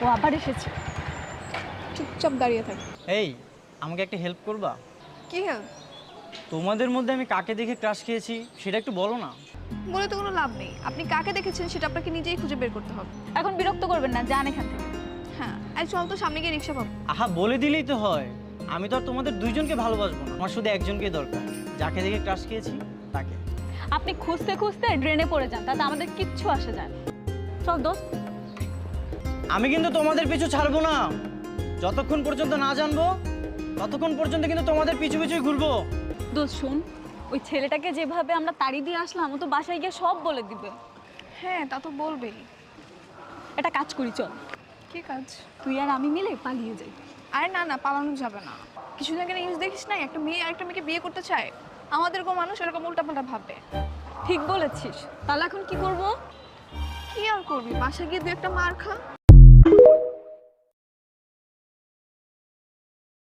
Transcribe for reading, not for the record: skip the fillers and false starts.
ও আবার এসেছে। চুপচাপ দাঁড়িয়ে থাক। এই, আমাকে একটা হেল্প করবা? কি হেল্প? তোমাদের মধ্যে আমি কাকে দেখে ক্রাশ খেয়েছি সেটা একটু বলো না। বলে তো কোনো লাভ নেই, আপনি কাকে দেখেছেন সেটা আপনাকে নিজেই খুঁজে বের করতে হবে। এখন বিরক্ত করবেন না, যান এখান থেকে। হ্যাঁ, এই চল তো সামনে গিয়ে রিক্সা পাবো। আহা, বলে দিলেই তো হয়। আমি তো আর তোমাদের দুইজনকে ভালোবাসবো না, আমার শুধু একজনকেই দরকার, যাকে দেখে ক্রাশ খেয়েছি তাকে। আপনি খুঁজতে খুঁজতে ড্রেনে পড়ে যান, তাতে আমাদের কিচ্ছু আসে যায় না। চল দোস্ত। আমি কিন্তু তোমাদের পিছু ছাড়বো না, যতক্ষণ পর্যন্ত না জানবো ততক্ষণ পর্যন্ত কিন্তু তোমাদের পিছু পিছুই ঘুরবো। দোস্ত শুন, ওই ছেলেটাকে যেভাবে আমরা তাড়ি দিয়ে আসলাম, ও তো বাসায় গিয়ে সব বলে দিবে। হ্যাঁ, তা তো বলবেই। একটা কাজ করি, চল কি কাজ? তুই আর আমি মিলে পালিয়ে যাই। আরে না না, পালানো যাবে না। কিছুদিন আগে নিউজ দেখিস না, একটা মেয়ে আরেকটা মেয়েকে বিয়ে করতে চায়। আমাদেরকেও মানুষ এরকম উল্টাপাল্টা ভাববে। ঠিক বলেছিস, তাহলে এখন কি করব? কি আর করবি, বাসা গিয়ে দু একটা মার খা।